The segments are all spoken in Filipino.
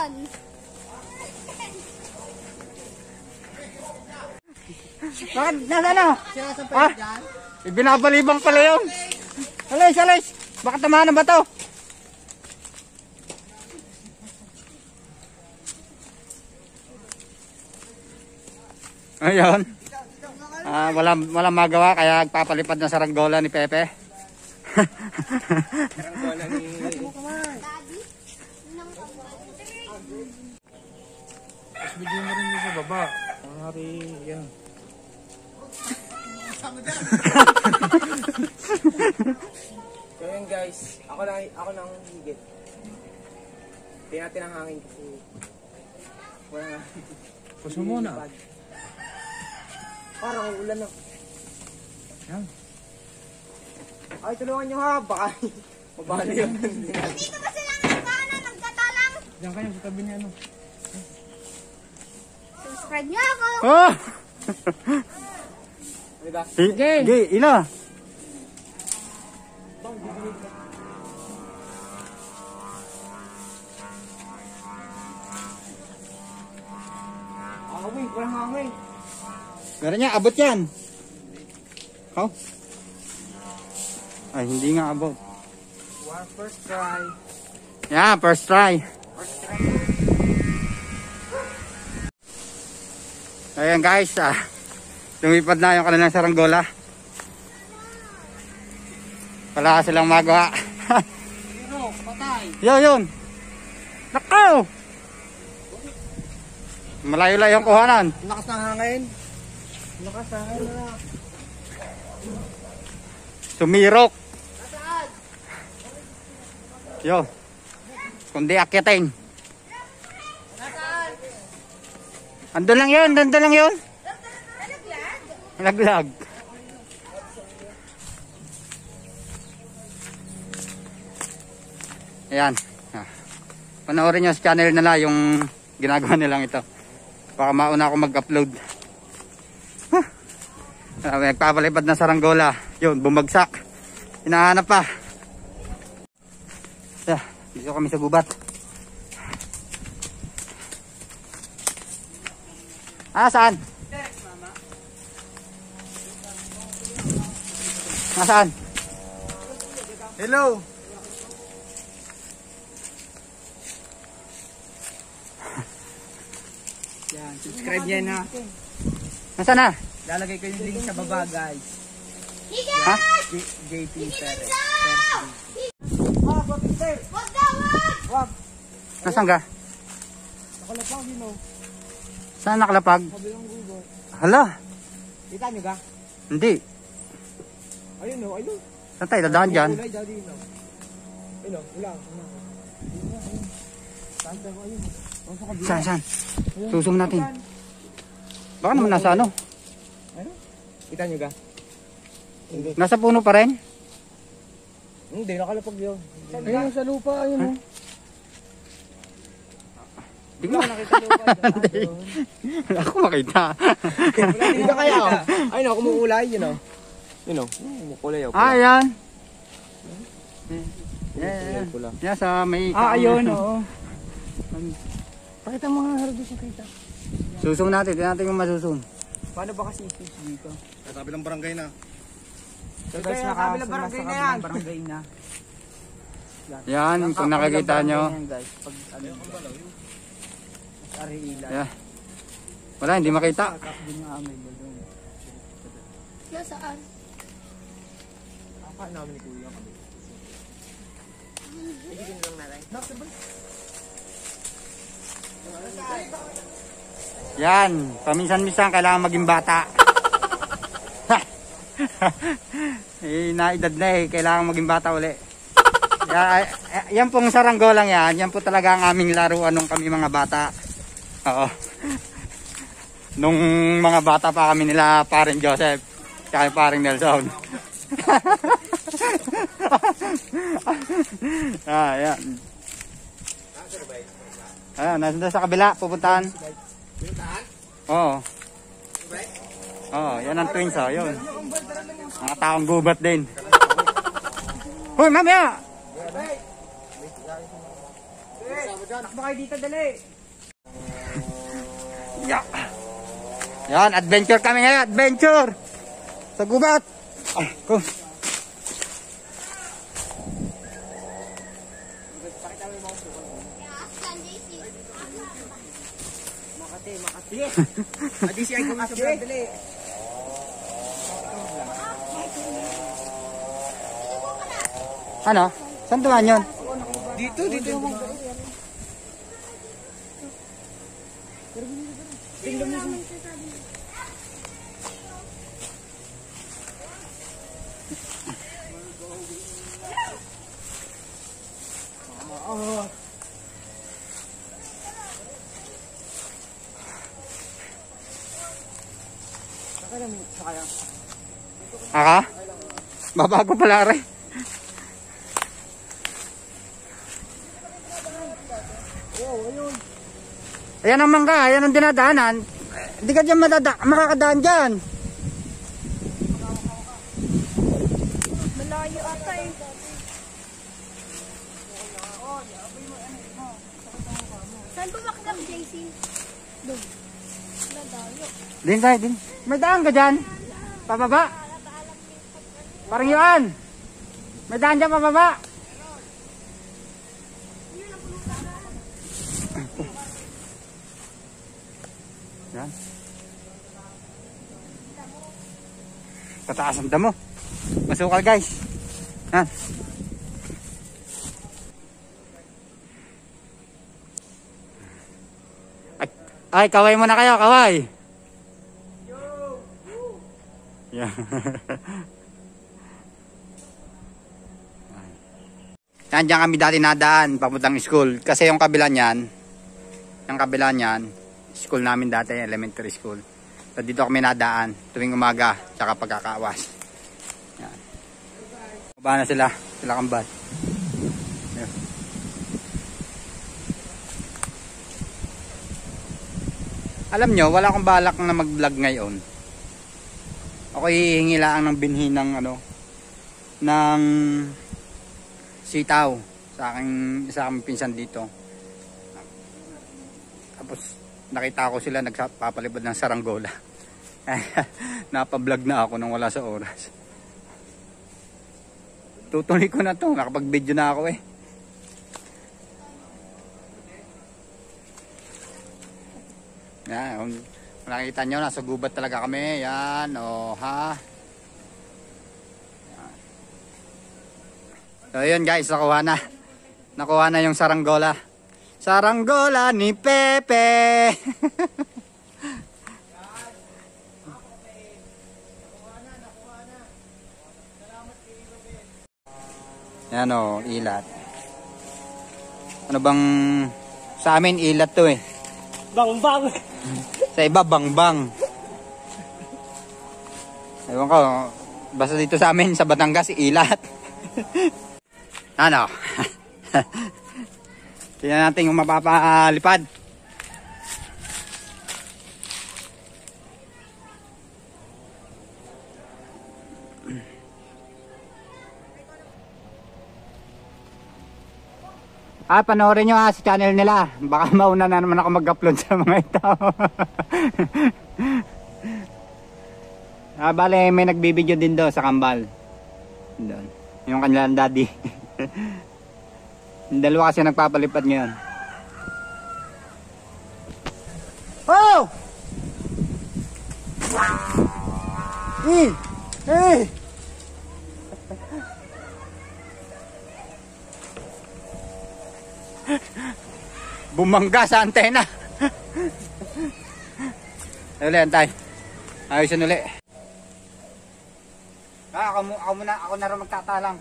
yan. Bakit? Nasa na? Ha? Ibinabalibang pala yun. Alis, alis. Baka tamahan ba to? Ayun. Walang magawa kaya nagpapalipad na saranggola ni Pepe. Saranggola ni Daddy. Tapos bigyan mo rin mo sa baba. Hari, yan. So yun guys, ako lang higit. Hindi natin ang hangin kasi wala nga. Puso muna. Parang ulan na. Yan. Ay, tulungan nyo ha. Baka mabali yun. Dito ba silang nagkatalang? Diyan kayo sa tabi niya ano. Subscribe niyo ako. Oh! Diba? Sige, ila. Hangin, walang hangin. Meron niya, abot yan. Oh. Ay, hindi nga abot. First try. Yeah, first try. Ayan guys, lumipad na yung kanilang saranggola. Wala silang magawa. Pero, patay. Yun. Nakaw! Malayo-layo ang kuhanan. Lakas ng hangin. Lakas ng hangin na. Sumirok. Yo. Kundi akyatin. Andun lang yun. Laglag. Ayan. Panoorin nyo sa channel nila yung ginagawa nilang ito. Baka mauna ako mag-upload. Nagpapalipad na saranggola. Yun, bumagsak. Hinahanap pa. Dito kami sa gubat. Saan? Nasaan? Hello. Yan, subscribe yan ha. Nasaan na? Lalagay ko yung link sa baba guys. Ha? JP Perez. Wag! Nasaan ka? Nakalapag yun o. Saan nakalapag? Kabilang gubat. Hala, Kita nyo ka? hindi. Ayun o, ayun. Saan tayo dadaan dyan? Kulay dyan din o. Ayun o, wala. Saan tayo ayun o. Saan? Susum natin. Baka naman nasa ano? Ayun. Kita nyo ka? Hindi. Nasa puno pa rin? Hindi, nakalapag yun. Ayun sa lupa, ayun o. Hindi ko nakita lupa. Wala ako makita. Hindi ka kaya o. Ayun o, kumukulay yun o. Yun o, kumukulay o. Yan. Yan. Yan sa may... Ayun o. Pakita mo nga harap sa kita. Susum natin. Tignan natin yung masusum. Paano ba kasi isip dito? Sa kabilang barangay na. So guys, nasa kabilang barangay na. Yan, kung nakikita nyo. Guys, pag ano Ariila. Yan. Wala, hindi makita. Din nga may balon. Saan? Apa namin ni Kuya kami. Ibigin lang natin. Yan, paminsan-minsan kailangan maging bata. Naedad na kailangan maging bata uli. Yan pong saranggolang yan po talaga ang aming laruan nung kami mga bata. Oo. Nung mga bata pa kami nila paring Joseph, kaya paring Nelson. Yan. Ayan, nasa sa kabila, pupuntahan. Oo. Yan ang twins, yun. Mga taong gubat din. Hoy, mamaya! Takbo kayo dito, dali. Yeah. Yan, adventure kami ngayon, adventure! Sa gubat! Ay, ko. Makati. DCI ko nga sobrang dali. Ano? Saan tuwan yun? Dito yung Aka? Babago pala rin. Ayan ang mangga, ayan ang dinadaanan. Hindi ka dyan makakadaan dyan. Malayo ata eh. Saan po makagam, JC? Doon. Malayo. Din tayo, din. May daan ka dyan? Pababa? Parang yun. May daan dyan pababa. Yan. Tataas ang damo. Masukal guys. Yan. Ay, kaway muna kayo, kaway. Yan. Yan, dyan kami dati nadaan papuntang school. Kasi yung kabila niyan, school namin dati, elementary school. So dito kami nadaan tuwing umaga, tsaka pagkakawas. Yan. Baba na sila kambal. Yan. Alam nyo, wala akong balak na mag-vlog ngayon. Ako hihingi lang ng binhi ng ng sitaw sa aking pinsan dito. Tapos nakita ko sila nagpapalipad ng saranggola. Napa-vlog na ako nang wala sa oras. Tutuloy ko na to, nakapag-video na ako eh. Yan, kung nakikita nyo, nasa gubat talaga kami. Yan, ha. So yun guys, nakuha na yung saranggola. Saranggola ni Pepe. Yan o, ilat. Ano bang, sa amin ilat to eh. Bang. Sa iba bang. Ewan ko, basta dito sa amin sa Batangas ilat. Ano? Tingnan natin yung mapapalipad. Panoorin nyo sa channel nila. Baka mauna na naman ako mag-upload sa mga ito. Bale, may nagbibideo din doon sa kambal. Doon. Yung kanilang daddy. Yung dalawa kasi nagpapalipad ngayon. Oh! Bumangga sa antena. Uli, antay. Ayusin uli. Ako na rin magtatalang.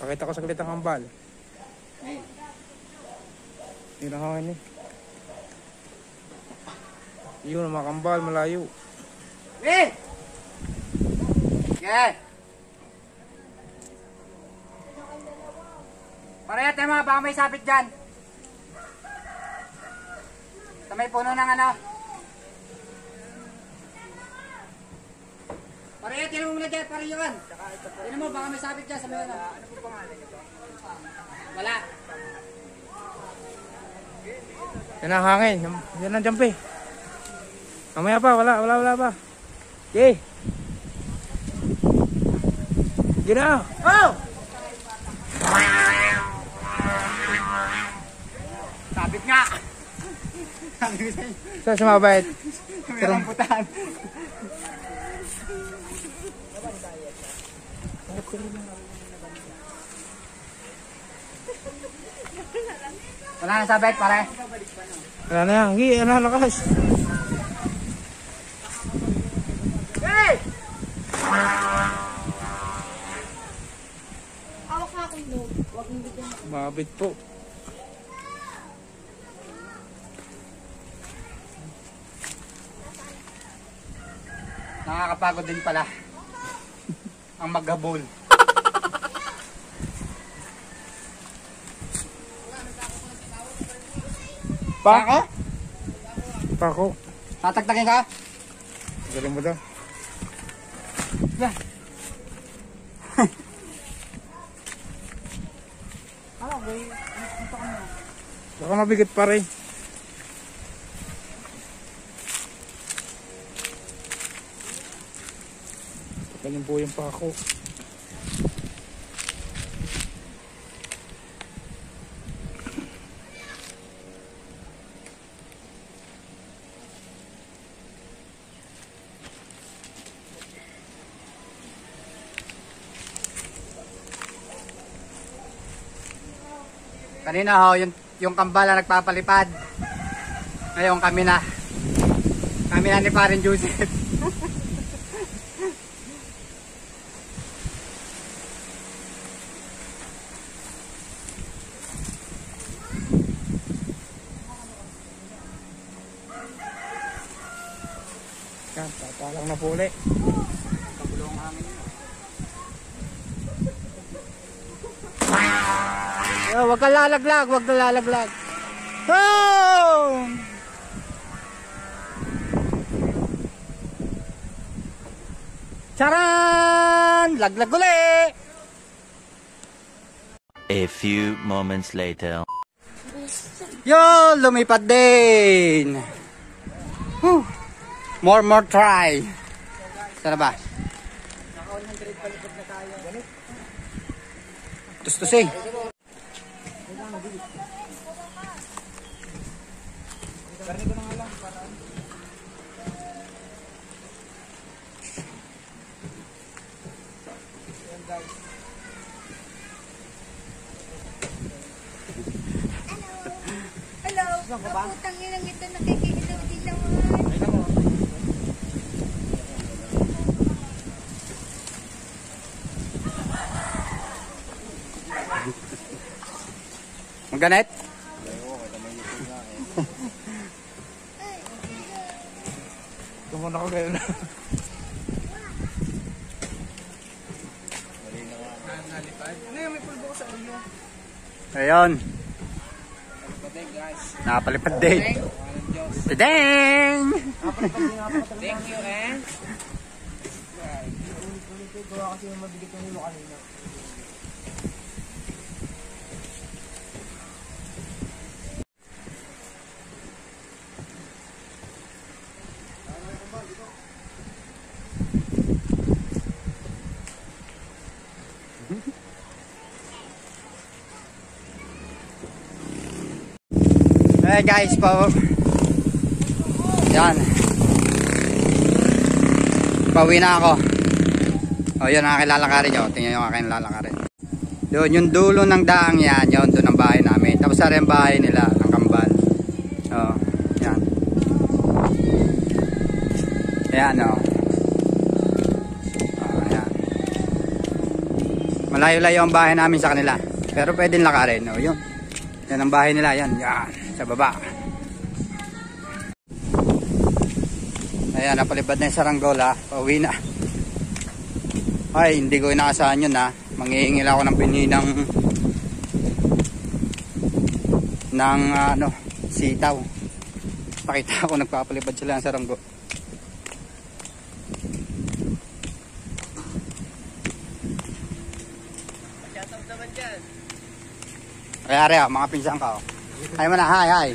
Pakita ko saglit ang kambal. Hindi na hangin eh. Yun, makambal, malayo. Eh! Yeah! Parehas tayo mga, baka may sapit dyan. Sa may puno ng ano. Parehas, tinan mo muna dyan, parehas. Tinan mo, baka may sapit dyan sa may ano. Ano po pangalan niyo ba? Wala. Yan ang hangin. Yan ang jampi. Mamaya pa, wala pa. Okay. Gina. Oh! Sabit nga. Sabi ko sa'yo. Saan sumabait? May rambutan. Wala na sabit, pare. Wala na yan. Gi, ano, lakas. Hey! Awak na akong no. Huwag mong bigyan. Mabit po. Nakakapagod din pala ang maghabol. Pako? Pako. Tatagtagin ka? Galing mo daw. Yeah. Okay. Baka mabigat pa rin. Galing po yung pako. Kanina ho, yung kambala nagpapalipad. Ngayon kami na. Kami na ni Parin Joseph. Yan, papalang na po ulit. Kabulong hangin yun. Yo, wag ka lalaglag, wag ka lalaglag. Oh! Charan! Laglag uli! A few moments later. Yo, lumipad din! Whew. More try. Sana ba? Naka 100 palipad na tayo. Tustusing. Karni ko na nga lang para. Yan guys. Hello. Putang inang ito nakikihilaw din naman. Maganet? Tumunod ako kayo na. Ano yung may pulbo ko sa ulo? Ayun. Patay guys. Nakapalipad din. Tadang! Thank you and gawa kasi yung mabigat yung hilo kanina. Hey guys, yan. Pauwi na ako. O yun ang aking lalakarin nyo. Tingnan yung aking lalakarin. Doon yung dulo ng daang yan. Yun doon ang bahay namin. Tapos sa rin bahay nila. Ang kambal. O yan. Ayan o. Ayan. Malayo-layo ang bahay namin sa kanila. Pero pwedeng lakarin. O yun. Yan ang bahay nila. Yan. Yan. Sa baba. Ayan, napalipad na yung saranggola. Pauwi na. Ay, hindi ko inaasahan yun ha. Manghihingi ako ng pininang ng sitaw. Pakita ako nagpapalipad sila ng saranggo. Shoutout naman dyan. Kaya mga pinsan ka. Oh. Hi mo na, hi.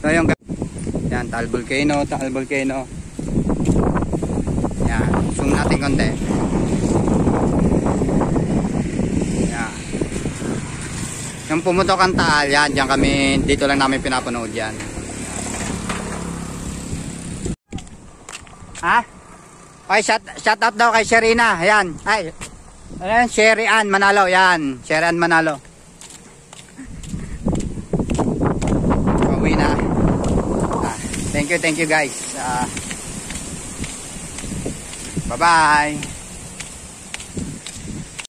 So yung yan, Taal Volcano. Yan, zoom natin konti. Yan. Yung pumutok ang Taal, yan, diyan kami, dito lang namin pinapanood yan. Ha? Okay, shout out daw kay Sherina. Ayan. Ay. Ayan, Sherry Ann Manalo. Yan. Sherry Ann Manalo. Pauwi na. Thank you guys. Bye-bye.